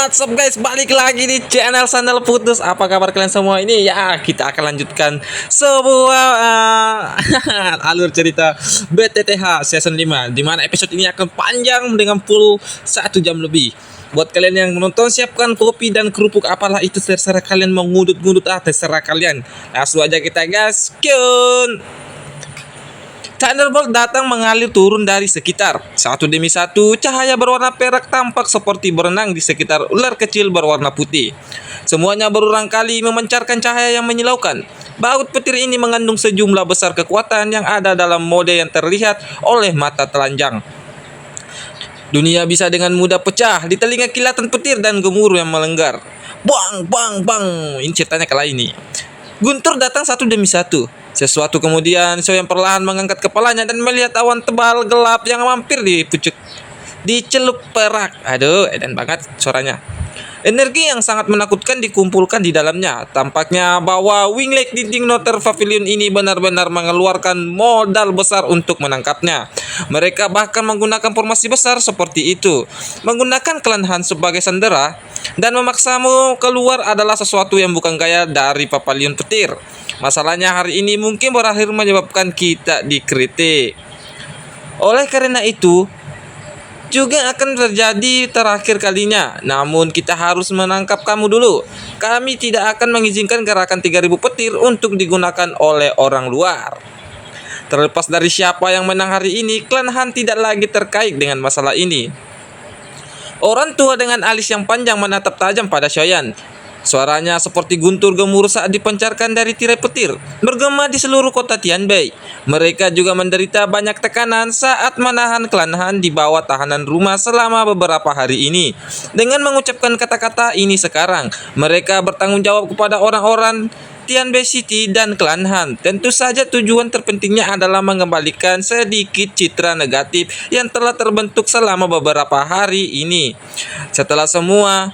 What's up guys, balik lagi di channel Sandal Putus. Apa kabar kalian semua? Ini ya, kita akan lanjutkan sebuah alur cerita BTTH season 5, dimana episode ini akan panjang dengan full 1 jam lebih. Buat kalian yang menonton, siapkan kopi dan kerupuk, apalah itu terserah kalian, mau ngudut-ngudut terserah kalian. Langsung aja kita gas, kyun. Thunderbolt datang mengalir turun dari sekitar. Satu demi satu, cahaya berwarna perak tampak seperti berenang di sekitar ular kecil berwarna putih. Semuanya berulang kali memancarkan cahaya yang menyilaukan. Baut petir ini mengandung sejumlah besar kekuatan yang ada dalam mode yang terlihat oleh mata telanjang. Dunia bisa dengan mudah pecah di telinga kilatan petir dan gemuruh yang melenggar. Bang, bang, bang. Ini ceritanya kala ini. Guntur datang satu demi satu. Sesuatu kemudian, Soyan perlahan mengangkat kepalanya dan melihat awan tebal gelap yang mampir di celup perak. Aduh, edan banget suaranya. Energi yang sangat menakutkan dikumpulkan di dalamnya. Tampaknya bahwa Winglake Dinding Noter Pavilion ini benar-benar mengeluarkan modal besar untuk menangkapnya. Mereka bahkan menggunakan formasi besar seperti itu, menggunakan klan Han sebagai sandera, dan memaksamu keluar adalah sesuatu yang bukan gaya dari Pavilion Petir. Masalahnya hari ini mungkin berakhir menyebabkan kita dikritik. Oleh karena itu, juga akan terjadi terakhir kalinya. Namun kita harus menangkap kamu dulu. Kami tidak akan mengizinkan gerakan 3000 petir untuk digunakan oleh orang luar. Terlepas dari siapa yang menang hari ini, klan Han tidak lagi terkait dengan masalah ini. Orang tua dengan alis yang panjang menatap tajam pada Soyan. Suaranya seperti guntur gemuruh saat dipancarkan dari tirai petir, bergema di seluruh kota Tianbei. Mereka juga menderita banyak tekanan saat menahan klan Han di bawah tahanan rumah selama beberapa hari ini. Dengan mengucapkan kata-kata ini sekarang, mereka bertanggung jawab kepada orang-orang Tianbei City dan klan Han. Tentu saja tujuan terpentingnya adalah mengembalikan sedikit citra negatif yang telah terbentuk selama beberapa hari ini. Setelah semua,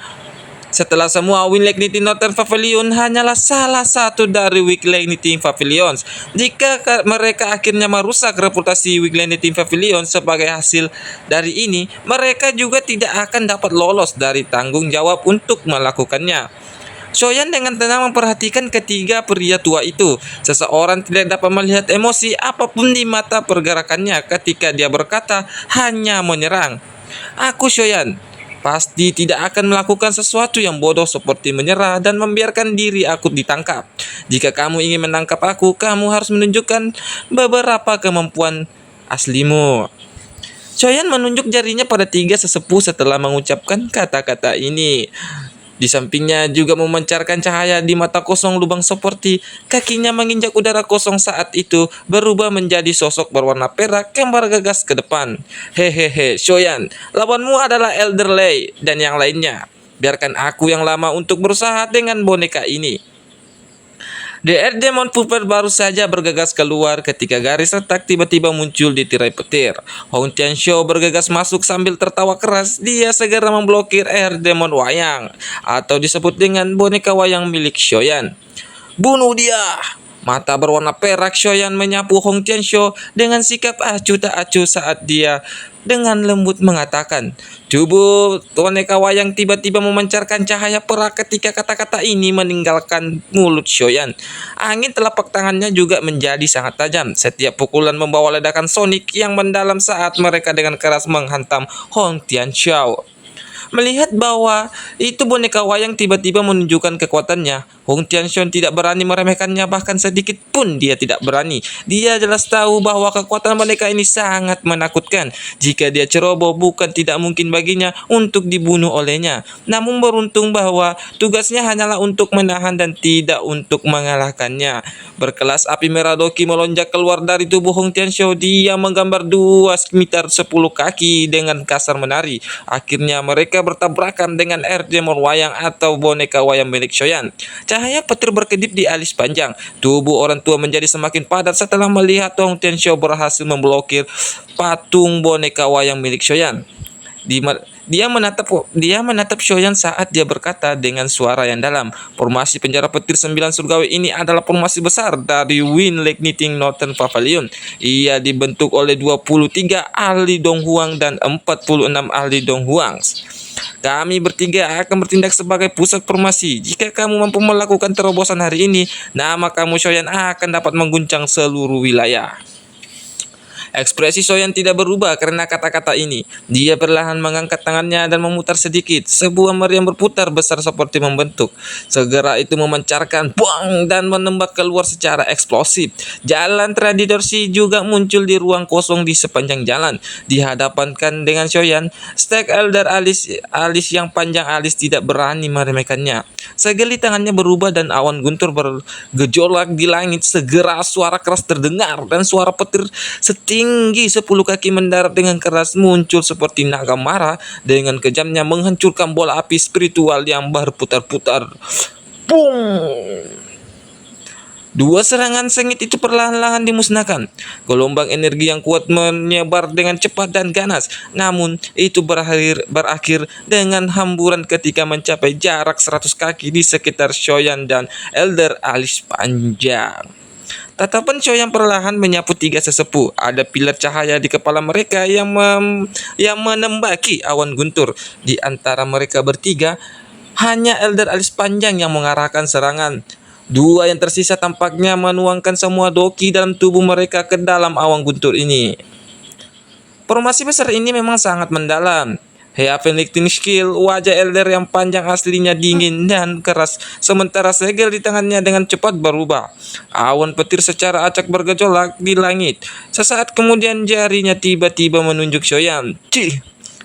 Winglake Dinding Noter Pavilion hanyalah salah satu dari Winglake Dinding Pavilions. Jika mereka akhirnya merusak reputasi Winglake Dinding Pavilion sebagai hasil dari ini, mereka juga tidak akan dapat lolos dari tanggung jawab untuk melakukannya. Soyan dengan tenang memperhatikan ketiga pria tua itu. Seseorang tidak dapat melihat emosi apapun di mata pergerakannya ketika dia berkata hanya menyerang. Aku Soyan pasti tidak akan melakukan sesuatu yang bodoh seperti menyerah dan membiarkan diri aku ditangkap. Jika kamu ingin menangkap aku, kamu harus menunjukkan beberapa kemampuan aslimu. Soyan menunjuk jarinya pada 3 sesepuh setelah mengucapkan kata-kata ini. Di sampingnya juga memancarkan cahaya di mata kosong lubang seperti kakinya menginjak udara kosong saat itu berubah menjadi sosok berwarna perak yang bergegas ke depan. Hehehe, Soyan, lawanmu adalah Elder Lei dan yang lainnya. Biarkan aku yang lama untuk berusaha dengan boneka ini. The Earth Demon Puppet baru saja bergegas keluar ketika garis retak tiba-tiba muncul di tirai petir. Hong Tianxiao bergegas masuk sambil tertawa keras. Dia segera memblokir Earth Demon Wayang, atau disebut dengan boneka wayang milik Soyan. Bunuh dia! Mata berwarna perak Soyan menyapu Hong Tianxiao dengan sikap acuh tak acuh saat dia dengan lembut mengatakan. Tubuh boneka wayang tiba-tiba memancarkan cahaya perak ketika kata-kata ini meninggalkan mulut Soyan. Angin telapak tangannya juga menjadi sangat tajam. Setiap pukulan membawa ledakan sonik yang mendalam saat mereka dengan keras menghantam Hong Tianxiao. Melihat bahwa itu boneka wayang tiba-tiba menunjukkan kekuatannya, Hong Tianxiao tidak berani meremehkannya, bahkan sedikit pun dia tidak berani. Dia jelas tahu bahwa kekuatan boneka ini sangat menakutkan. Jika dia ceroboh, bukan tidak mungkin baginya untuk dibunuh olehnya. Namun beruntung bahwa tugasnya hanyalah untuk menahan dan tidak untuk mengalahkannya. Berkelas api merah Doki melonjak keluar dari tubuh Hong Tianxiao. Dia menggambar 2 sekitar 10 kaki dengan kasar menari. Akhirnya mereka bertabrakan dengan Earth Demon Wayang atau boneka wayang milik Soyan. Cahaya petir berkedip di alis panjang. Tubuh orang tua menjadi semakin padat setelah melihat Hong Tianxiao berhasil memblokir patung boneka wayang milik Soyan. Dia menatap Soyan saat dia berkata dengan suara yang dalam. Formasi penjara petir 9 surgawi ini adalah formasi besar dari Winglake Dinding Noter Pavilion. Ia dibentuk oleh 23 ahli Donghuang dan 46 ahli Donghuang. Kami bertiga akan bertindak sebagai pusat formasi. Jika kamu mampu melakukan terobosan hari ini, nama kamu Shoyan akan dapat mengguncang seluruh wilayah. Ekspresi Soyan tidak berubah karena kata-kata ini. Dia perlahan mengangkat tangannya dan memutar sedikit. Sebuah meriam berputar besar seperti membentuk. Segera itu memancarkan buang dan menembak keluar secara eksplosif. Jalan traditorsi juga muncul di ruang kosong di sepanjang jalan. Dihadapkan dengan Soyan, Stek Elder alis yang panjang alis tidak berani meremehkannya. Segeli tangannya berubah dan awan guntur bergejolak di langit. Segera suara keras terdengar dan suara petir setinggi 10 kaki mendarat dengan keras muncul seperti naga marah dengan kejamnya menghancurkan bola api spiritual yang berputar-putar. Boom! Dua serangan sengit itu perlahan-lahan dimusnahkan. Gelombang energi yang kuat menyebar dengan cepat dan ganas. Namun itu berakhir dengan hamburan ketika mencapai jarak 100 kaki di sekitar Shoyan dan Elder alis panjang. Tatapan Shoyan perlahan menyapu tiga sesepuh. Ada pilar cahaya di kepala mereka yang menembaki awan guntur. Di antara mereka bertiga, hanya Elder alis panjang yang mengarahkan serangan. Dua yang tersisa tampaknya menuangkan semua doki dalam tubuh mereka ke dalam awan guntur ini. Formasi besar ini memang sangat mendalam. Heaven Lifting Skill, wajah Elder yang panjang aslinya dingin dan keras, sementara segel di tangannya dengan cepat berubah. Awan petir secara acak bergejolak di langit. Sesaat kemudian jarinya tiba-tiba menunjuk Shoyan. Cih!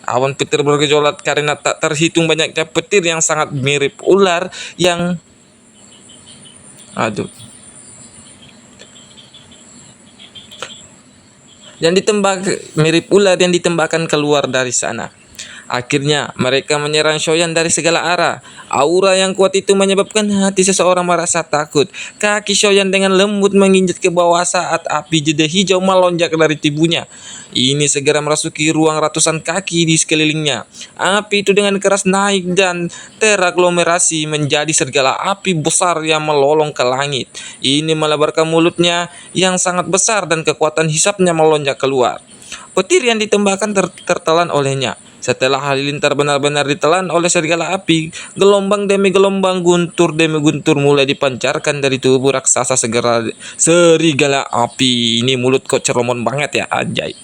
Awan petir bergejolak karena tak terhitung banyaknya petir yang sangat mirip ular yang mirip ular yang ditembakkan keluar dari sana. Akhirnya mereka menyerang Shoyan dari segala arah. Aura yang kuat itu menyebabkan hati seseorang merasa takut. Kaki Shoyan dengan lembut menginjak ke bawah saat api jeda hijau melonjak dari tubuhnya. Ini segera merasuki ruang ratusan kaki di sekelilingnya. Api itu dengan keras naik dan teraglomerasi menjadi serigala api besar yang melolong ke langit. Ini melebarkan mulutnya yang sangat besar dan kekuatan hisapnya melonjak keluar. Petir yang ditembakkan tertelan olehnya. Setelah halilintar benar-benar ditelan oleh serigala api, gelombang demi gelombang, guntur demi guntur mulai dipancarkan dari tubuh raksasa serigala api. Ini mulut kok ceromon banget ya, anjay.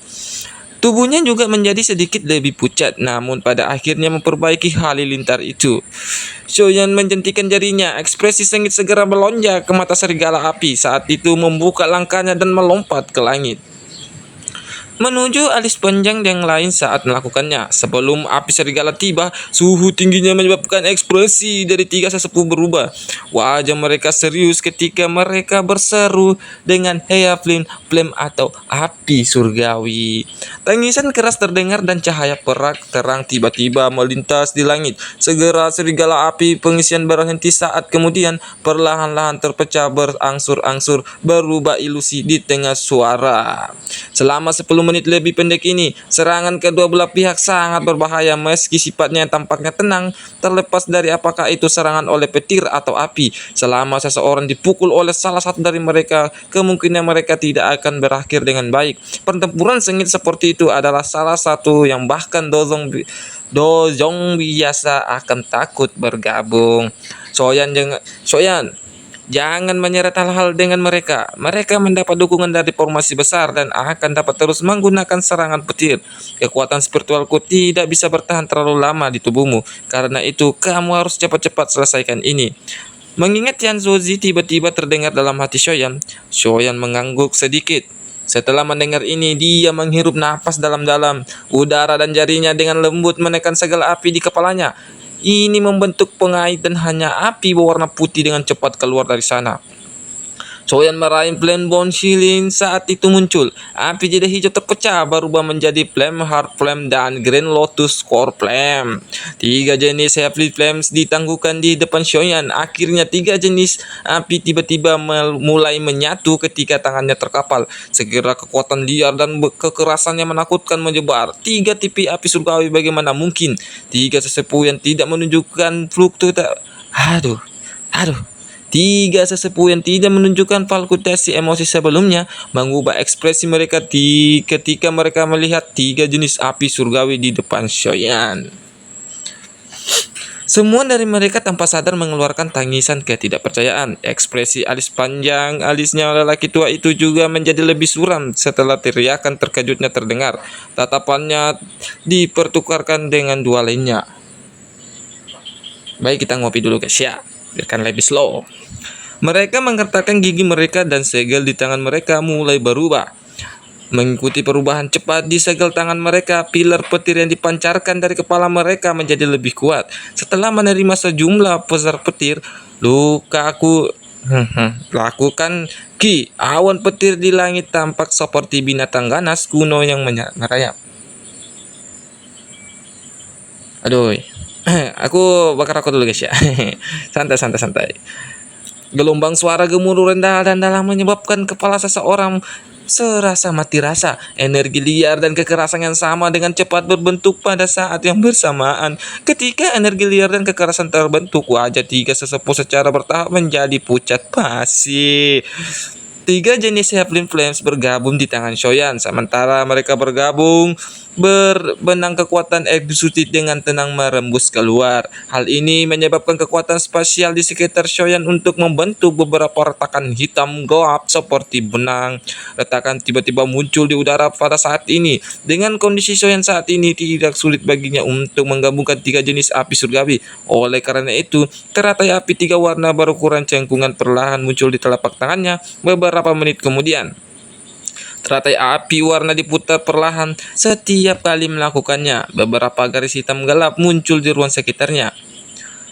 Tubuhnya juga menjadi sedikit lebih pucat, namun pada akhirnya memperbaiki halilintar itu. Shoyan menjentikan jarinya, ekspresi sengit segera melonjak ke mata serigala api. Saat itu membuka langkahnya dan melompat ke langit menuju alis panjang yang lain saat melakukannya. Sebelum api serigala tiba, suhu tingginya menyebabkan ekspresi dari tiga sesepuh berubah. Wajah mereka serius ketika mereka berseru dengan Heavenly Flame atau api surgawi. Tangisan keras terdengar dan cahaya perak terang tiba-tiba melintas di langit. Segera serigala api pengisian berhenti saat kemudian perlahan-lahan terpecah berangsur-angsur berubah ilusi di tengah suara. Selama 10 menit lebih pendek ini, serangan kedua belah pihak sangat berbahaya meski sifatnya tampaknya tenang, terlepas dari apakah itu serangan oleh petir atau api. Selama seseorang dipukul oleh salah satu dari mereka, kemungkinan mereka tidak akan berakhir dengan baik. Pertempuran sengit seperti itu adalah salah satu yang bahkan Dojong biasa akan takut bergabung. Shoyan, jangan menyeret hal-hal dengan mereka. Mereka mendapat dukungan dari formasi besar dan akan dapat terus menggunakan serangan petir. Kekuatan spiritualku tidak bisa bertahan terlalu lama di tubuhmu. Karena itu, kamu harus cepat-cepat selesaikan ini. Mengingat Yan Zozi tiba-tiba terdengar dalam hati Shoyan. Shoyan mengangguk sedikit. Setelah mendengar ini, dia menghirup napas dalam-dalam. Udara dan jarinya dengan lembut menekan segala api di kepalanya. Ini membentuk pengait dan hanya api berwarna putih dengan cepat keluar dari sana. Shoyan meraih Flame Bone Shilling saat itu muncul. Api jeda hijau terpecah berubah menjadi Flame Heart Flame dan Green Lotus Core Flame. Tiga jenis Heavenly Flames ditangguhkan di depan Shoyan. Akhirnya tiga jenis api tiba-tiba mulai menyatu ketika tangannya terkapal. Segera kekuatan liar dan kekerasannya menakutkan menyebar. Tiga tipi api surgawi bagaimana mungkin? Tiga sesepuh yang tidak menunjukkan fluktuasi. Tiga sesepuh yang tidak menunjukkan fluktuasi emosi sebelumnya mengubah ekspresi mereka ketika mereka melihat tiga jenis api surgawi di depan Shoyan. Semua dari mereka tanpa sadar mengeluarkan tangisan ketidakpercayaan. Ekspresi alis panjang alisnya lelaki tua itu juga menjadi lebih suram setelah teriakan terkejutnya terdengar. Tatapannya dipertukarkan dengan dua lainnya. Baik, kita ngopi dulu guys ya, biarkan lebih slow. Mereka menggertakkan gigi mereka dan segel di tangan mereka mulai berubah. Mengikuti perubahan cepat di segel tangan mereka, pilar petir yang dipancarkan dari kepala mereka menjadi lebih kuat. Setelah menerima sejumlah besar petir, lukaku lakukan ki. Awan petir di langit tampak seperti binatang ganas kuno yang merayap. Aduh, aku bakar rokok dulu guys ya. Santai. Gelombang suara gemuruh rendah dan dalam menyebabkan kepala seseorang serasa mati rasa. Energi liar dan kekerasan yang sama dengan cepat berbentuk pada saat yang bersamaan. Ketika energi liar dan kekerasan terbentuk, wajah tiga sesepuh secara bertahap menjadi pucat pasi. Tiga jenis Zeppelin Flames bergabung di tangan Shoyan. Sementara mereka bergabung, berbenang kekuatan eksekutif dengan tenang merembus keluar. Hal ini menyebabkan kekuatan spasial di sekitar Shoyan untuk membentuk beberapa retakan hitam gelap seperti benang. Retakan tiba-tiba muncul di udara pada saat ini. Dengan kondisi Shoyan saat ini, tidak sulit baginya untuk menggabungkan tiga jenis api surgawi. Oleh karena itu, teratai api tiga warna berukuran cengkungan perlahan muncul di telapak tangannya. Beberapa menit kemudian, teratai api warna diputar perlahan. Setiap kali melakukannya, beberapa garis hitam gelap muncul di ruang sekitarnya.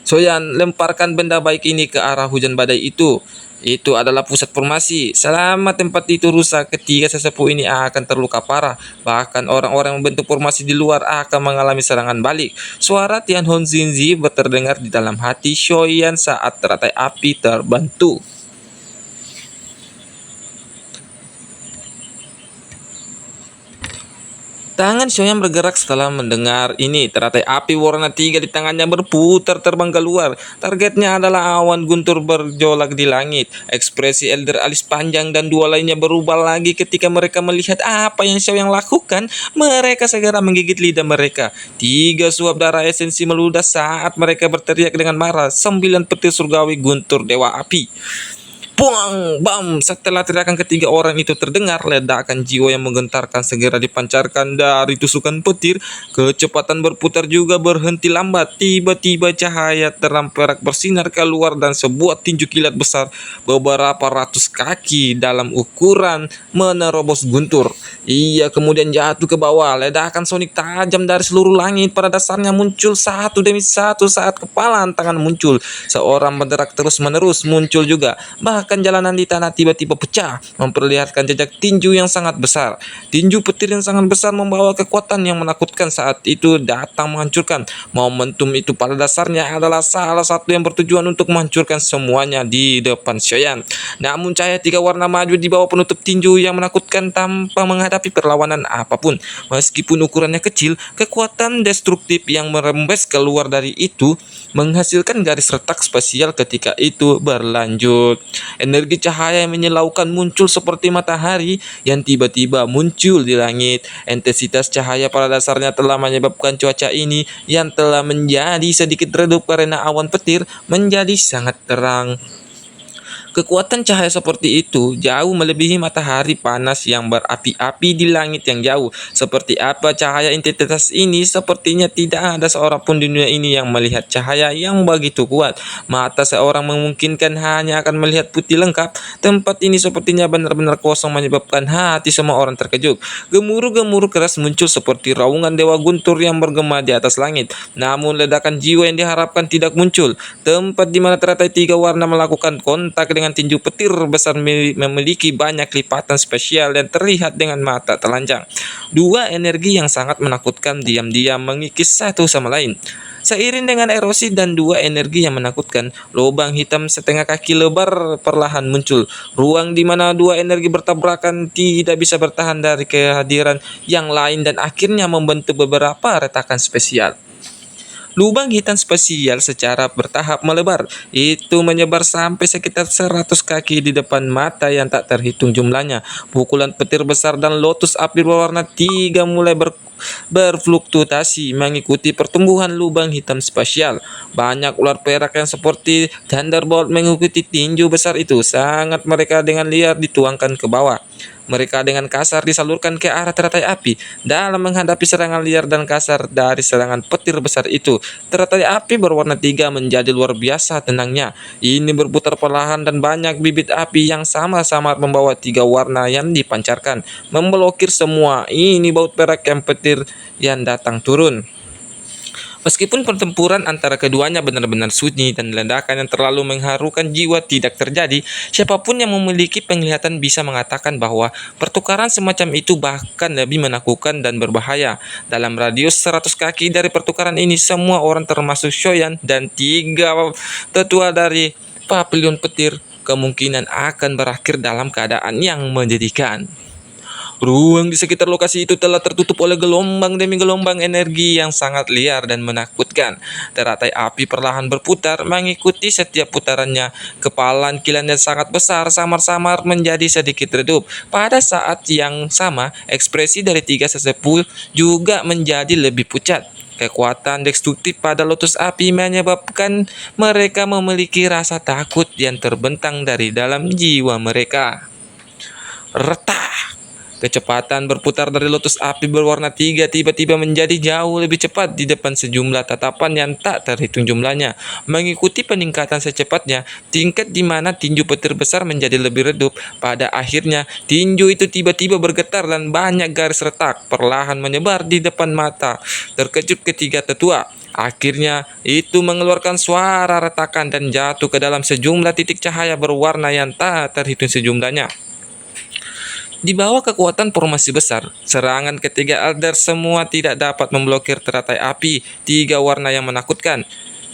Shoyan lemparkan benda baik ini ke arah hujan badai itu. Itu adalah pusat formasi. Selama tempat itu rusak, ketiga sesepuh ini akan terluka parah. Bahkan orang-orang yang membentuk formasi di luar akan mengalami serangan balik. Suara Tian Hon Zinzi terdengar di dalam hati Shoyan saat teratai api terbentuk. Tangan Shoyan bergerak setelah mendengar ini. Teratai api warna tiga di tangannya berputar terbang keluar. Targetnya adalah awan guntur berjolak di langit. Ekspresi Elder alis panjang dan dua lainnya berubah lagi ketika mereka melihat apa yang Shoyan lakukan. Mereka segera menggigit lidah mereka. Tiga suap darah esensi meludah saat mereka berteriak dengan marah. 9 petir surgawi guntur dewa api. Buang, bam! Setelah teriakan ketiga orang itu terdengar, ledakan jiwa yang menggentarkan segera dipancarkan dari tusukan petir. Kecepatan berputar juga berhenti lambat. Tiba-tiba cahaya terang perak bersinar keluar dan sebuah tinju kilat besar beberapa ratus kaki dalam ukuran menerobos guntur. Ia kemudian jatuh ke bawah. Ledakan sonik tajam dari seluruh langit pada dasarnya muncul satu demi satu saat kepala tangan muncul. Seorang berderak terus-menerus muncul juga. Bahkan jalanan di tanah tiba-tiba pecah, memperlihatkan jejak tinju yang sangat besar. Tinju petir yang sangat besar membawa kekuatan yang menakutkan saat itu datang menghancurkan. Momentum itu pada dasarnya adalah salah satu yang bertujuan untuk menghancurkan semuanya di depan Shoyan. Namun cahaya tiga warna maju di bawah penutup tinju yang menakutkan tanpa menghadapi perlawanan apapun. Meskipun ukurannya kecil, kekuatan destruktif yang merembes keluar dari itu menghasilkan garis retak spasial ketika itu berlanjut. Energi cahaya yang menyilaukan muncul seperti matahari yang tiba-tiba muncul di langit. Intensitas cahaya pada dasarnya telah menyebabkan cuaca ini yang telah menjadi sedikit redup karena awan petir menjadi sangat terang. Kekuatan cahaya seperti itu jauh melebihi matahari panas yang berapi-api di langit yang jauh. Seperti apa cahaya intensitas ini? Sepertinya tidak ada seorang pun di dunia ini yang melihat cahaya yang begitu kuat. Mata seorang memungkinkan hanya akan melihat putih lengkap. Tempat ini sepertinya benar-benar kosong menyebabkan hati semua orang terkejut. Gemuruh-gemuruh keras muncul seperti raungan dewa guntur yang bergema di atas langit. Namun ledakan jiwa yang diharapkan tidak muncul. Tempat di mana teratai tiga warna melakukan kontak dengan tinju petir besar memiliki banyak lipatan spesial dan terlihat dengan mata telanjang. Dua energi yang sangat menakutkan diam-diam mengikis satu sama lain. Seiring dengan erosi dan dua energi yang menakutkan, lubang hitam setengah kaki lebar perlahan muncul. Ruang di mana dua energi bertabrakan tidak bisa bertahan dari kehadiran yang lain dan akhirnya membentuk beberapa retakan spesial. Lubang hitam spasial secara bertahap melebar. Itu menyebar sampai sekitar 100 kaki di depan mata yang tak terhitung jumlahnya. Pukulan petir besar dan lotus api berwarna tiga mulai berfluktuasi mengikuti pertumbuhan lubang hitam spasial. Banyak ular perak yang seperti thunderbolt mengikuti tinju besar itu. Sangat mereka dengan liar dituangkan ke bawah. Mereka dengan kasar disalurkan ke arah teratai api. Dalam menghadapi serangan liar dan kasar dari serangan petir besar itu, teratai api berwarna tiga menjadi luar biasa tenangnya. Ini berputar perlahan dan banyak bibit api yang sama-sama membawa tiga warna yang dipancarkan, memblokir semua. Ini baut perak yang petir yang datang turun. Meskipun pertempuran antara keduanya benar-benar sunyi dan ledakan yang terlalu mengharukan jiwa tidak terjadi, siapapun yang memiliki penglihatan bisa mengatakan bahwa pertukaran semacam itu bahkan lebih menakutkan dan berbahaya. Dalam radius 100 kaki dari pertukaran ini, semua orang termasuk Shoyan dan tiga tetua dari pavilion petir kemungkinan akan berakhir dalam keadaan yang menyedihkan. Ruang di sekitar lokasi itu telah tertutup oleh gelombang demi gelombang energi yang sangat liar dan menakutkan. Teratai api perlahan berputar mengikuti setiap putarannya. Kepalan kilan yang sangat besar samar-samar menjadi sedikit redup. Pada saat yang sama, ekspresi dari tiga sesepuh juga menjadi lebih pucat. Kekuatan destruktif pada lotus api menyebabkan mereka memiliki rasa takut yang terbentang dari dalam jiwa mereka. Retak! Kecepatan berputar dari lotus api berwarna tiga tiba-tiba menjadi jauh lebih cepat di depan sejumlah tatapan yang tak terhitung jumlahnya. Mengikuti peningkatan secepatnya, tingkat di mana tinju petir besar menjadi lebih redup. Pada akhirnya, tinju itu tiba-tiba bergetar dan banyak garis retak perlahan menyebar di depan mata. Terkejut ketiga tetua. Akhirnya, itu mengeluarkan suara retakan dan jatuh ke dalam sejumlah titik cahaya berwarna yang tak terhitung sejumlahnya. Di bawah kekuatan formasi besar, serangan ketiga Elder semua tidak dapat memblokir teratai api tiga warna yang menakutkan.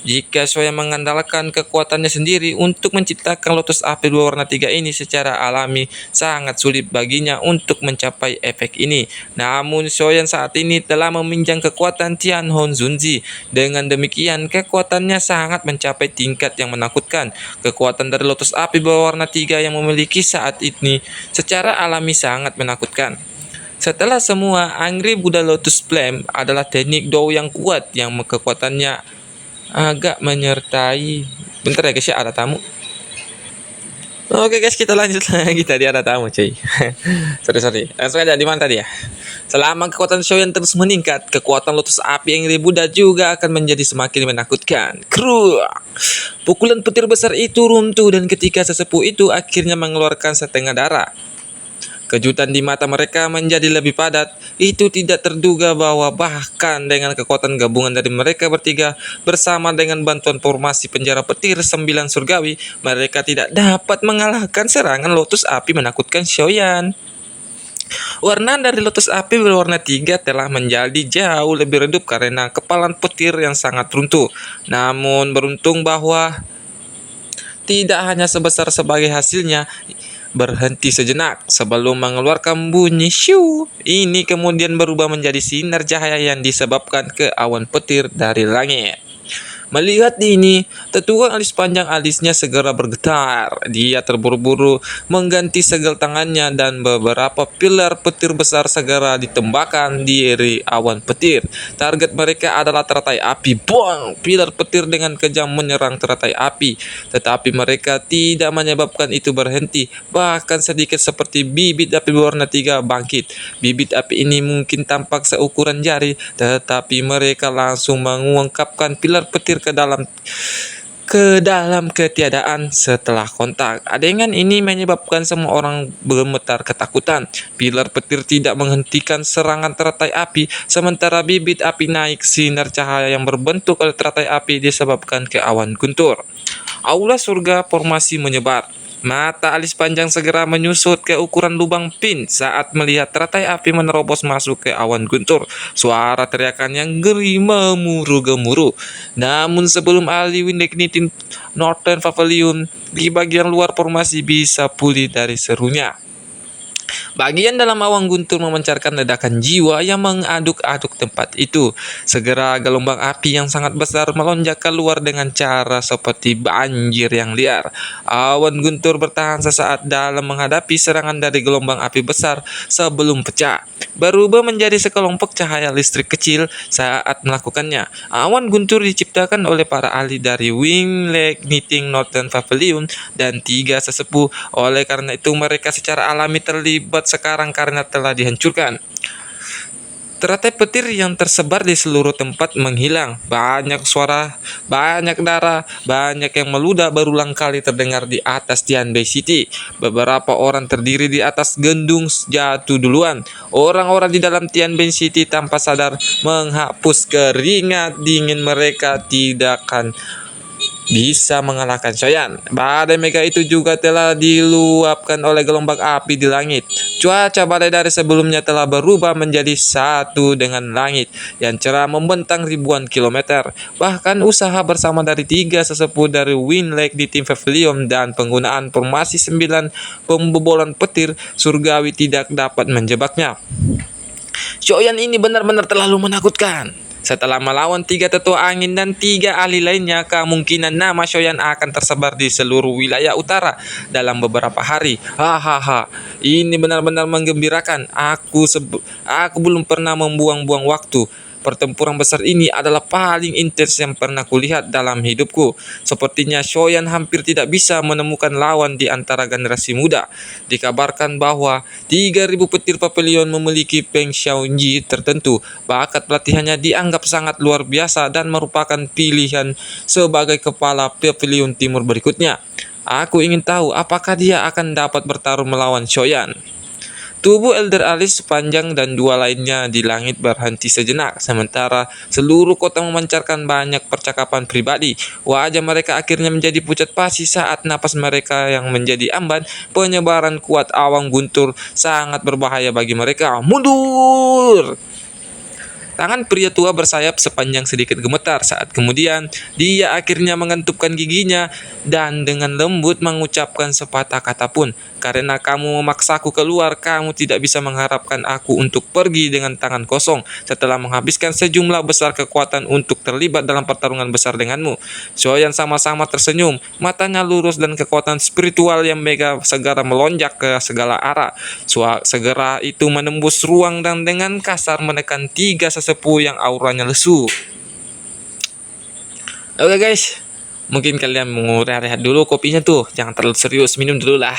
Jika Shoya mengandalkan kekuatannya sendiri untuk menciptakan lotus api dua warna tiga ini secara alami, sangat sulit baginya untuk mencapai efek ini. Namun Shoyan saat ini telah meminjam kekuatan Tianhong Zunzi. Dengan demikian, kekuatannya sangat mencapai tingkat yang menakutkan. Kekuatan dari lotus api berwarna tiga yang memiliki saat ini secara alami sangat menakutkan. Setelah semua, Angry Buddha Lotus Flame adalah teknik Dou yang kuat yang kekuatannya agak menyertai. Bentar ya guys, ya ada tamu. Oke guys, kita lanjut lagi. Tadi ada tamu cuy. sorry langsung aja. Di mana tadi ya? Selama kekuatan Shoyan terus meningkat, kekuatan lotus api yang Buddha juga akan menjadi semakin menakutkan. Kruak! Pukulan petir besar itu runtuh dan ketika sesepuh itu akhirnya mengeluarkan setengah darah. Kejutan di mata mereka menjadi lebih padat. Itu tidak terduga bahwa bahkan dengan kekuatan gabungan dari mereka bertiga bersama dengan bantuan formasi penjara petir 9 surgawi, mereka tidak dapat mengalahkan serangan lotus api menakutkan Shoyan. Warna dari lotus api berwarna tiga telah menjadi jauh lebih redup karena kepalan petir yang sangat runtuh. Namun beruntung bahwa tidak hanya sebesar sebagai hasilnya berhenti sejenak sebelum mengeluarkan bunyi shoo. Ini kemudian berubah menjadi sinar cahaya yang disebabkan ke awan petir dari langit. Melihat ini, tetua alis panjang alisnya segera bergetar. Dia terburu-buru mengganti segel tangannya dan beberapa pilar petir besar segera ditembakkan di awan petir. Target mereka adalah teratai api. Buang! Pilar petir dengan kejam menyerang teratai api. Tetapi mereka tidak menyebabkan itu berhenti. Bahkan sedikit seperti bibit api berwarna tiga bangkit. Bibit api ini mungkin tampak seukuran jari, tetapi mereka langsung mengungkapkan pilar petir ke dalam ketiadaan setelah kontak. Adegan ini menyebabkan semua orang bergemetar ketakutan. Pilar petir tidak menghentikan serangan teratai api, sementara bibit api naik. Sinar cahaya yang berbentuk oleh teratai api disebabkan ke awan guntur. Aula surga formasi menyebar. Mata alis panjang segera menyusut ke ukuran lubang pin saat melihat teratai api menerobos masuk ke awan guntur. Suara teriakan yang geri gemuruh. Namun sebelum ahli Windegnitin Northern Pavilion di bagian luar formasi bisa pulih dari serunya, Bagian dalam awan guntur memancarkan ledakan jiwa yang mengaduk-aduk tempat itu. Segera gelombang api yang sangat besar melonjak keluar dengan cara seperti banjir yang liar. Awan guntur bertahan sesaat dalam menghadapi serangan dari gelombang api besar sebelum pecah. Berubah menjadi sekelompok cahaya listrik kecil saat melakukannya. Awan guntur diciptakan oleh para ahli dari Wing Knitting Northern Pavilion dan 3 sesepuh. Oleh karena itu mereka secara alami terlibat sekarang karena telah dihancurkan. Teratai petir yang tersebar di seluruh tempat menghilang. Banyak suara, banyak darah, banyak yang meludah berulang kali terdengar di atas Tianbei City. Beberapa orang terdiri di atas gendung jatuh duluan. Orang-orang di dalam Tianbei City tanpa sadar menghapus keringat dingin mereka tidak akan bisa mengalahkan Soyan. Badai mega itu juga telah diluapkan oleh gelombang api di langit. Cuaca badai dari sebelumnya telah berubah menjadi satu dengan langit yang cerah membentang ribuan kilometer. Bahkan usaha bersama dari 3 sesepuh dari Wind Lake di tim Pavilion dan penggunaan formasi 9 pembobolan petir surgawi tidak dapat menjebaknya. Soyan ini benar-benar terlalu menakutkan. Setelah melawan 3 tetua angin dan 3 ahli lainnya, kemungkinan nama Soyan akan tersebar di seluruh wilayah utara dalam beberapa hari. Hahaha, ini benar-benar menggembirakan. Aku belum pernah membuang-buang waktu. Pertempuran besar ini adalah paling intens yang pernah kulihat dalam hidupku. Sepertinya Soyan hampir tidak bisa menemukan lawan di antara generasi muda. Dikabarkan bahwa 3.000 petir Pavilion memiliki Peng Xiaoji tertentu. Bakat pelatihannya dianggap sangat luar biasa dan merupakan pilihan sebagai kepala Pavilion Timur berikutnya. Aku ingin tahu apakah dia akan dapat bertarung melawan Soyan. Tubuh Elder Alice sepanjang dan 2 lainnya di langit berhenti sejenak, sementara seluruh kota memancarkan banyak percakapan pribadi. Wajah mereka akhirnya menjadi pucat pasi saat napas mereka yang menjadi amban. Penyebaran kuat awan guntur sangat berbahaya bagi mereka. Mundur! Tangan pria tua bersayap sepanjang sedikit gemetar. Saat kemudian, dia akhirnya mengentupkan giginya dan dengan lembut mengucapkan sepatah kata pun. Karena kamu memaksaku keluar, kamu tidak bisa mengharapkan aku untuk pergi dengan tangan kosong setelah menghabiskan sejumlah besar kekuatan untuk terlibat dalam pertarungan besar denganmu. Soyan sama-sama tersenyum, matanya lurus dan kekuatan spiritual yang mega segera melonjak ke segala arah. Segera itu menembus ruang dan dengan kasar menekan 3 sesepuh yang auranya lesu. Oke guys, mungkin kalian mau rehat dulu kopinya tuh, jangan terlalu serius, minum dulu lah.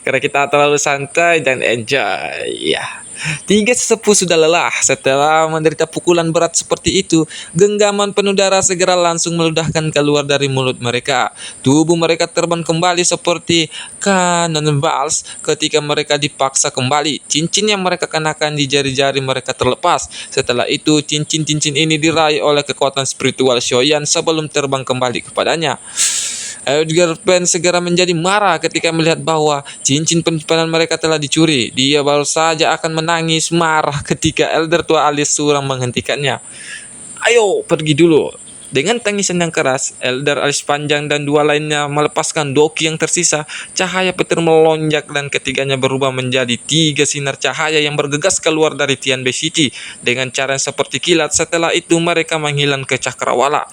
Karena kita terlalu santai dan enjoy ya. 3 sesepuh sudah lelah setelah menderita pukulan berat seperti itu. Genggaman penuh darah segera langsung meledakkan keluar dari mulut mereka. Tubuh mereka terbang kembali seperti cannonballs ketika mereka dipaksa kembali. Cincin yang mereka kenakan di jari-jari mereka terlepas. Setelah itu cincin-cincin ini diraih oleh kekuatan spiritual Soyan sebelum terbang kembali kepadanya. Edgar Penn segera menjadi marah ketika melihat bahwa cincin penyimpanan mereka telah dicuri. Dia baru saja akan menangis marah ketika Elder tua Alice Surang menghentikannya. Ayo, pergi dulu. Dengan tangisan yang keras, Elder Alice Panjang dan 2 lainnya melepaskan doki yang tersisa. Cahaya petir melonjak dan ketiganya berubah menjadi 3 sinar cahaya yang bergegas keluar dari Tianbei City dengan cara seperti kilat. Setelah itu mereka menghilang ke cakrawala.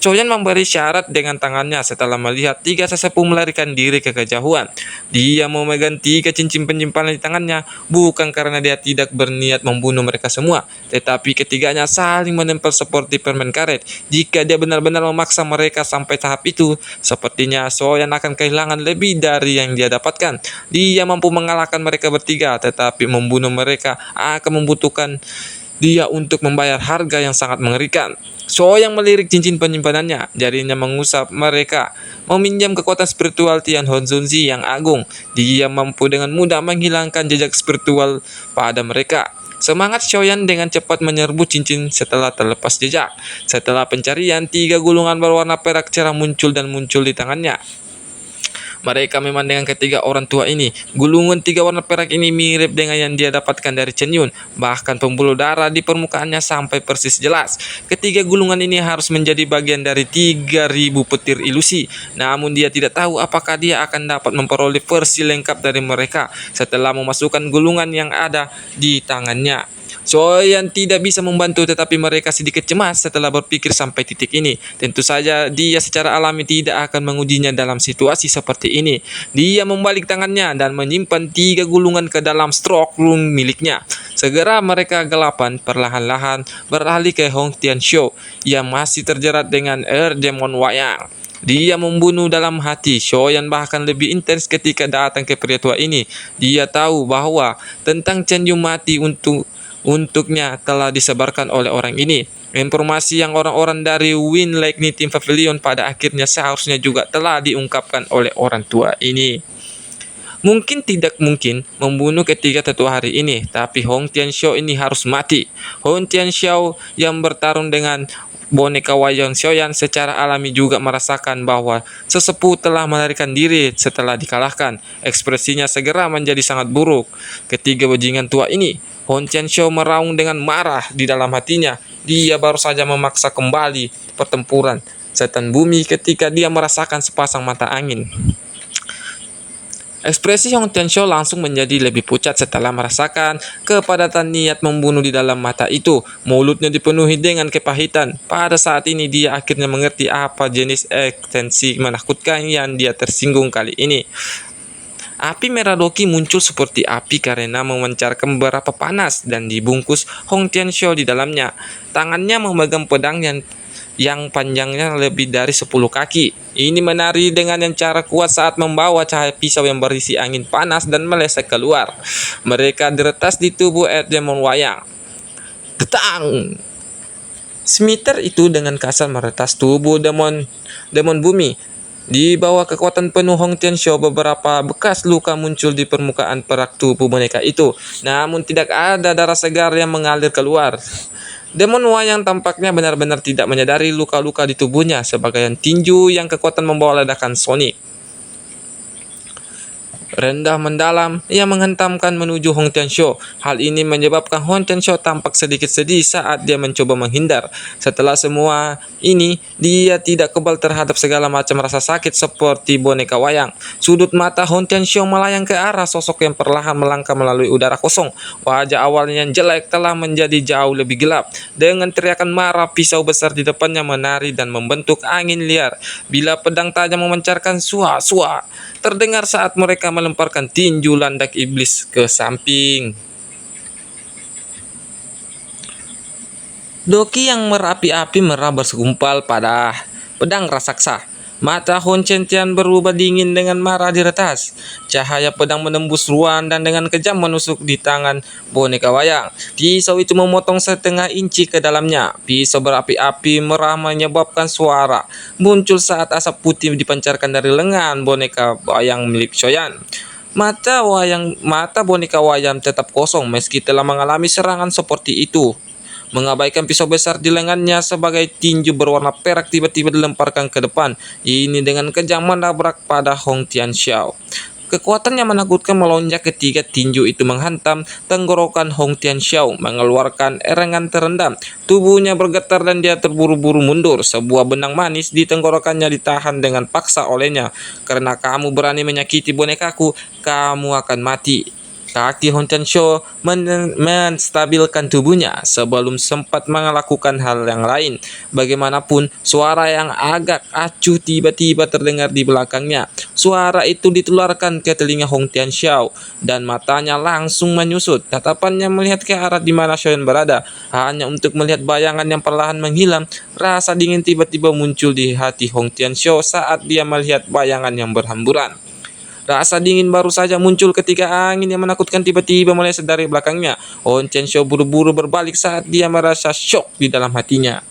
Soyan memberi syarat dengan tangannya setelah melihat 3 sesepuh melarikan diri ke kejauhan. Dia memegang 3 cincin penyimpanan di tangannya, bukan karena dia tidak berniat membunuh mereka semua, tetapi ketiganya saling menempel seperti permen karet. Jika dia benar-benar memaksa mereka sampai tahap itu, sepertinya Soyan akan kehilangan lebih dari yang dia dapatkan. Dia mampu mengalahkan mereka bertiga, tetapi membunuh mereka akan membutuhkan dia untuk membayar harga yang sangat mengerikan. Soyan melirik cincin penyimpanannya, jarinya mengusap mereka, meminjam kekuatan spiritual Tian Honzunzi yang agung. Dia mampu dengan mudah menghilangkan jejak spiritual pada mereka. Semangat Soyan dengan cepat menyerbu cincin setelah terlepas jejak. Setelah pencarian, 3 gulungan berwarna perak cerah muncul di tangannya. Mereka memang dengan ketiga orang tua ini. Gulungan 3 warna perak ini mirip dengan yang dia dapatkan dari Chen Yun. Bahkan pembuluh darah di permukaannya sampai persis jelas. Ketiga gulungan ini harus menjadi bagian dari 3.000 petir ilusi. Namun dia tidak tahu apakah dia akan dapat memperoleh versi lengkap dari mereka setelah memasukkan gulungan yang ada di tangannya. Soyan tidak bisa membantu, tetapi mereka sedikit cemas setelah berpikir sampai titik ini. Tentu saja dia secara alami tidak akan mengujinya dalam situasi seperti ini. Dia membalik tangannya dan menyimpan 3 gulungan ke dalam stroke room miliknya. Segera mereka gelapan perlahan-lahan beralih ke Hong Tianxiu yang masih terjerat dengan Demon Wayang. Dia membunuh dalam hati. Shoyan bahkan lebih intens ketika datang ke pria tua ini. Dia tahu bahwa tentang Chen Yu mati untuknya telah disebarkan oleh orang ini. Informasi yang orang-orang dari Wind Lake Knitting Pavilion pada akhirnya seharusnya juga telah diungkapkan oleh orang tua ini. Mungkin tidak mungkin membunuh ketiga tetua hari ini, tapi Hong Tianxiu ini harus mati. Hong Tianxiu yang bertarung dengan boneka wayang Shoyan secara alami juga merasakan bahwa sesepuh telah melarikan diri setelah dikalahkan. Ekspresinya segera menjadi sangat buruk. Ketiga bajingan tua ini, Hong Tianxiu meraung dengan marah di dalam hatinya. Dia baru saja memaksa kembali pertempuran setan bumi ketika dia merasakan sepasang mata angin. Ekspresi Hong Tianxiu langsung menjadi lebih pucat setelah merasakan kepadatan niat membunuh di dalam mata itu. Mulutnya dipenuhi dengan kepahitan. Pada saat ini dia akhirnya mengerti apa jenis ekstensi menakutkan yang dia tersinggung kali ini. Api merah Doki muncul seperti api karena memancarkan beberapa panas dan dibungkus Hong Tianxiu di dalamnya. Tangannya memegang pedang yang panjangnya lebih dari 10 kaki. Ini menari dengan yang cara kuat saat membawa cahaya pisau yang berisi angin panas dan melesek keluar. Mereka diretas di tubuh Demon Wayang. Tetang! Smiter itu dengan kasar meretas tubuh demon bumi. Di bawah kekuatan penuh Hong Tianxiu, beberapa bekas luka muncul di permukaan perak tubuh boneka itu. Namun tidak ada darah segar yang mengalir keluar. Demon Wayang tampaknya benar-benar tidak menyadari luka-luka di tubuhnya sebagai tinju yang kekuatan membawa ledakan sonik. Rendah mendalam, ia menghentamkan menuju Hong Tianxiu. Hal ini menyebabkan Hong Tianxiu tampak sedikit sedih saat dia mencoba menghindar. Setelah semua ini, dia tidak kebal terhadap segala macam rasa sakit seperti boneka wayang. Sudut mata Hong Tianxiu melayang ke arah sosok yang perlahan melangkah melalui udara kosong. Wajah awalnya yang jelek telah menjadi jauh lebih gelap. Dengan teriakan marah, pisau besar di depannya menari dan membentuk angin liar. Bila pedang tajam memancarkan suah-suah terdengar saat mereka melemparkan tinju landak iblis ke samping. Doki yang merapi-api merah bersegumpal pada pedang raksasa. Mata Hong Tian berubah dingin dengan marah diretas. Cahaya pedang menembus ruang dan dengan kejam menusuk di tangan boneka wayang. Pisau itu memotong setengah inci ke dalamnya. Pisau berapi-api merah menyebabkan suara muncul saat asap putih dipancarkan dari lengan boneka wayang milik Shoyan. Mata boneka wayang tetap kosong meski telah mengalami serangan seperti itu. Mengabaikan pisau besar di lengannya sebagai tinju berwarna perak tiba-tiba dilemparkan ke depan. Ini dengan kejam menabrak pada Hong Tianxiu. Kekuatan yang menakutkan melonjak ketika tinju itu menghantam tenggorokan Hong Tianxiu, mengeluarkan erengan terendam. Tubuhnya bergetar dan dia terburu-buru mundur. Sebuah benang manis di tenggorokannya ditahan dengan paksa olehnya. Karena kamu berani menyakiti bonekaku, kamu akan mati. Kaki Hong Tianxiu menstabilkan tubuhnya sebelum sempat melakukan hal yang lain. Bagaimanapun, suara yang agak acuh tiba-tiba terdengar di belakangnya. Suara itu ditularkan ke telinga Hong Tianxiu dan matanya langsung menyusut. Tatapannya melihat ke arah di mana Shoyan berada, hanya untuk melihat bayangan yang perlahan menghilang. Rasa dingin tiba-tiba muncul di hati Hong Tianxiu saat dia melihat bayangan yang berhamburan. Rasa dingin baru saja muncul ketika angin yang menakutkan tiba-tiba meleset dari belakangnya. Hong Tianxiu buru-buru berbalik saat dia merasa syok di dalam hatinya.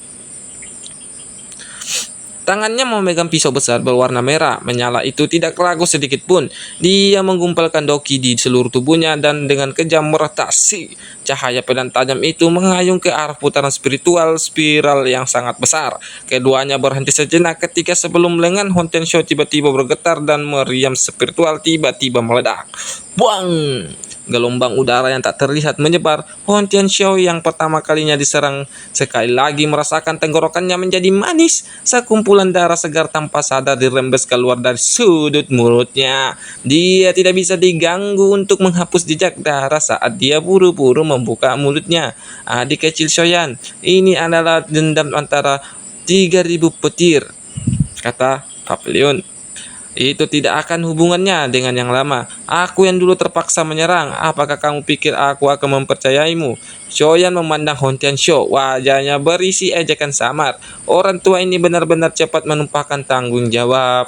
Tangannya memegang pisau besar berwarna merah menyala itu tidak ragu sedikit pun. Dia menggumpalkan Doki di seluruh tubuhnya dan dengan kejam merotasi. Cahaya pedang tajam itu mengayun ke arah putaran spiritual spiral yang sangat besar. Keduanya berhenti sejenak ketika sebelum lengan Hortensio tiba-tiba bergetar dan meriam spiritual tiba-tiba meledak. Buang! Gelombang udara yang tak terlihat menyebar. Hortensio yang pertama kalinya diserang sekali lagi merasakan tenggorokannya menjadi manis. Sekumpulan darah segar tanpa sadar dirembes keluar dari sudut mulutnya. Dia tidak bisa diganggu untuk menghapus jejak darah saat dia buru-buru membuka mulutnya. Adik kecil Shoyan, ini adalah dendam antara 3000 petir, kata Papillon. Itu tidak akan hubungannya dengan yang lama. Aku yang dulu terpaksa menyerang. Apakah kamu pikir aku akan mempercayaimu? Shoyan memandang Hortensio. Wajahnya berisi ejekan samar. Orang tua ini benar-benar cepat menumpahkan tanggung jawab.